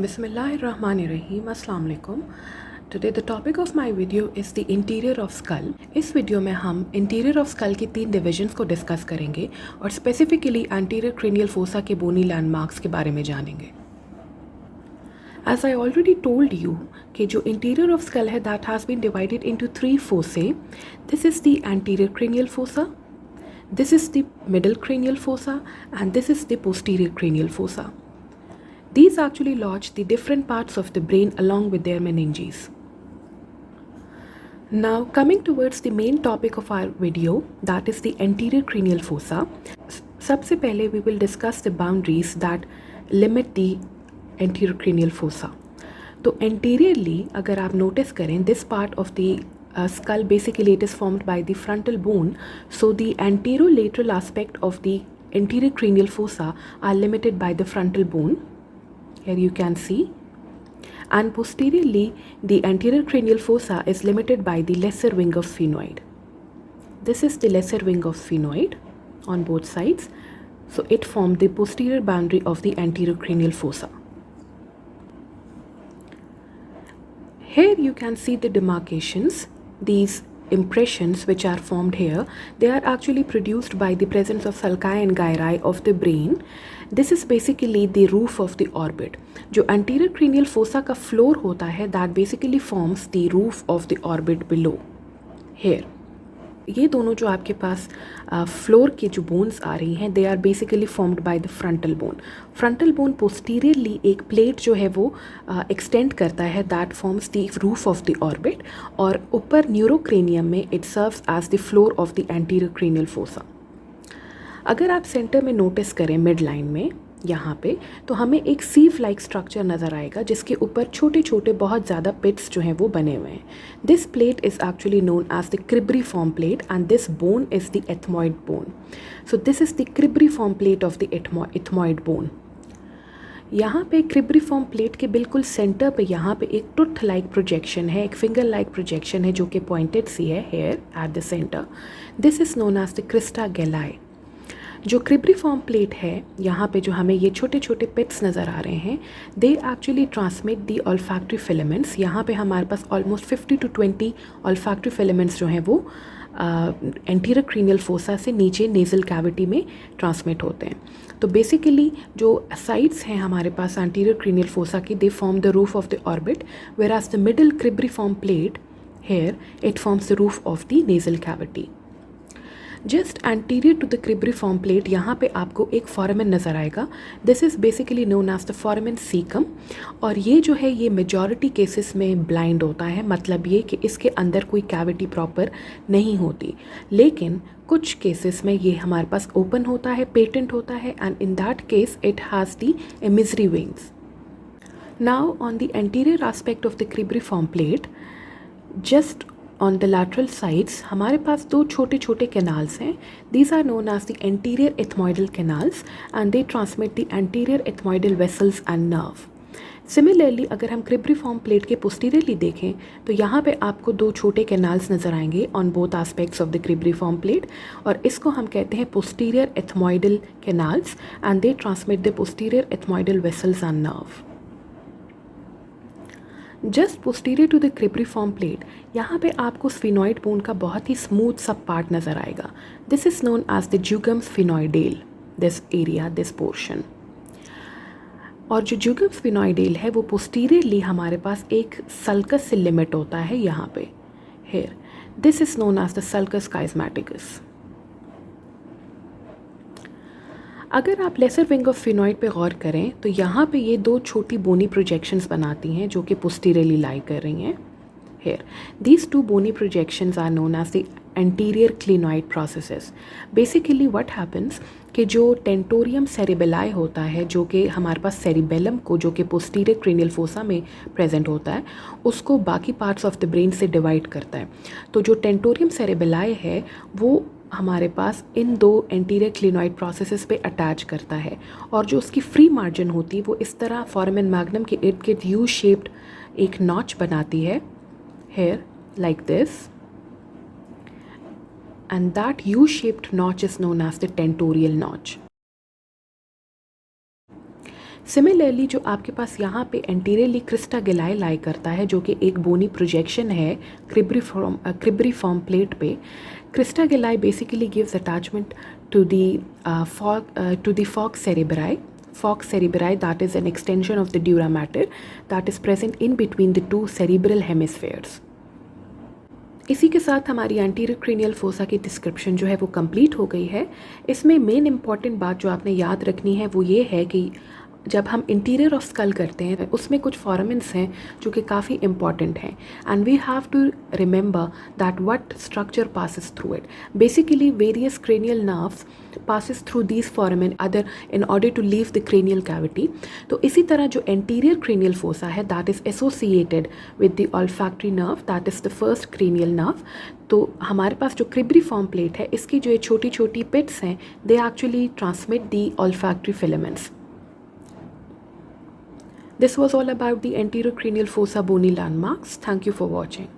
Bismillahirrahmanirrahim. Assalamu alaikum. Today the topic of my video is the interior of skull. इस video में हम interior of skull की 3 divisions को discuss करेंगे और specifically anterior cranial fossa के bony landmarks के बारे में जानेंगे. As I already told you कि जो interior of skull है that has been divided into 3 fossae. This is the anterior cranial fossa, this is the middle cranial fossa and this is the posterior cranial fossa. These actually lodge the different parts of the brain along with their meninges. Now coming towards the main topic of our video, that is the anterior cranial fossa. सबसे पहले we will discuss the boundaries that limit the anterior cranial fossa. तो anteriorly अगर आप notice करें, this part of the skull basically it is formed by the frontal bone. So the anterolateral aspect of the anterior cranial fossa are limited by the frontal bone. Here you can see, and posteriorly the anterior cranial fossa is limited by the lesser wing of sphenoid. This is the lesser wing of sphenoid on both sides, so it forms the posterior boundary of the anterior cranial fossa. Here you can see the demarcations. These impressions which are formed here, they are actually produced by the presence of sulci and gyri of the brain. This is basically the roof of the orbit. जो anterior cranial fossa का floor होता है, that basically forms the roof of the orbit below. Here, ये दोनों जो आपके पास floor के जो बोन्स आ रही हैं, they are basically formed by the frontal bone. Frontal bone posteriorly एक प्लेट जो है वो एक्सटेंड करता है, that forms the roof of the orbit, और ऊपर न्यूरोक्रेनियम में it serves as the floor of the anterior cranial fossa. अगर आप सेंटर में नोटिस करें मिड लाइन में यहाँ पे, तो हमें एक सीव लाइक स्ट्रक्चर नज़र आएगा जिसके ऊपर छोटे छोटे बहुत ज़्यादा पिट्स जो हैं वो बने हुए हैं. This plate is actually known as the cribriform plate and this bone is the ethmoid bone. So this is the cribriform plate of the ethmoid bone. यहाँ पे क्रिब्रीफॉर्म प्लेट के बिल्कुल सेंटर पे यहाँ पे एक टूथ लाइक प्रोजेक्शन है, एक फिंगर लाइक प्रोजेक्शन है जो कि पॉइंटेड सी है here at the centre. This is known as the crista galli. जो क्रिब्रीफॉर्म प्लेट है, यहाँ पे जो हमें ये छोटे छोटे पिट्स नज़र आ रहे हैं, they actually transmit the olfactory filaments. यहाँ पे हमारे पास ऑलमोस्ट 50 to 20 ऑल्फैक्टरी फिलामेंट्स जो हैं वो एंटीरियर क्रेनियल फोसा से नीचे नेज़ल कैविटी में ट्रांसमिट होते हैं. तो बेसिकली जो साइड्स हैं हमारे पास एंटीरियर क्रेनियल फोसा की, they form the roof of the orbit, whereas the middle cribriform plate here it forms the roof of the nasal cavity. Just anterior to the cribriform plate यहाँ पे आपको एक foramen नज़र आएगा. This is basically known as the foramen caecum, और ये जो है ये मेजॉरिटी केसेस में ब्लाइंड होता है. मतलब ये कि इसके अंदर कोई कैविटी प्रॉपर नहीं होती, लेकिन कुछ केसेस में ये हमारे पास ओपन होता है, पेटेंट होता है, and in that case it has the emissary wings. Now on the anterior aspect of the cribriform plate, just on the lateral sides हमारे पास दो छोटे छोटे कैनाल्स हैं. These are known as the anterior ethmoidal canals and they transmit the anterior ethmoidal vessels and nerve. Similarly अगर हम क्रिब्रीफॉर्म plate के posteriorly देखें तो यहाँ पे आपको दो छोटे कैनाल्स नज़र आएंगे on both aspects of the cribriform plate, और इसको हम कहते हैं posterior ethmoidal canals and they transmit the posterior ethmoidal vessels and nerve. Just posterior to the cribriform plate यहाँ पे आपको स्फिनॉइड बोन का बहुत ही स्मूथ सब पार्ट नज़र आएगा. This is known as the jugum sphenoidale, this area, this portion. और जो ज्यूगम स्फिनॉइडेल है वो पोस्टीरियरली हमारे पास एक सल्कस से लिमिट होता है यहाँ पे. Here this is known as the sulcus chiasmaticus. अगर आप लेसर विंग ऑफ फिनॉइड पे गौर करें तो यहाँ पे ये दो छोटी बोनी प्रोजेक्शंस बनाती हैं जो कि पोस्टीरियरली लाई कर रही हैं. Here these two bony projections are known as the anterior clinoid processes. Basically what happens कि जो टेंटोरियम सेरिबेलाई होता है, जो कि हमारे पास सेरिबेलम को, जो कि पोस्टीरियर क्रेनियल फोसा में प्रेजेंट होता है, उसको बाकी पार्ट्स ऑफ द ब्रेन से डिवाइड करता है. तो जो टेंटोरियम सेरिबेलाई है वो हमारे पास इन दो एंटीरियर क्लिनॉइड प्रोसेसेस पे अटैच करता है, और जो उसकी फ्री मार्जिन होती है वो इस तरह फॉरामेन मैग्नम के इर्द गिर्द यू शेप्ड एक नॉच बनाती है, here like this, and that U shaped notch is known as the tentorial notch. Similarly जो आपके पास यहाँ पे एंटीरियरली क्रिस्टा गिलाई लाई करता है, जो कि एक बोनी प्रोजेक्शन है क्रिब्रिफॉर्म प्लेट पे, crista galli basically gives attachment to the falx cerebri. Fox cerebri, that is an extension of the dura mater that is present in between the two cerebral hemispheres. इसी के साथ हमारी anterior cranial fossa की description जो है वो complete हो गई है. इसमें मेन इंपॉर्टेंट बात जो आपने याद रखनी है वो ये है कि जब हम इंटीरियर ऑफ स्कल करते हैं उसमें कुछ फॉर्मेंस हैं जो कि काफ़ी इंपॉर्टेंट हैं, and we have to remember that what structure passes through it. Basically various cranial nerves passes through these foramen other in order to leave the cranial cavity. तो इसी तरह जो anterior cranial fossa है that is associated with the olfactory nerve, that is the first cranial nerve. तो हमारे पास जो cribriform plate है इसकी जो ये छोटी छोटी pits हैं they actually transmit the olfactory filaments. This was all about the anterior cranial fossa bony landmarks. Thank you for watching.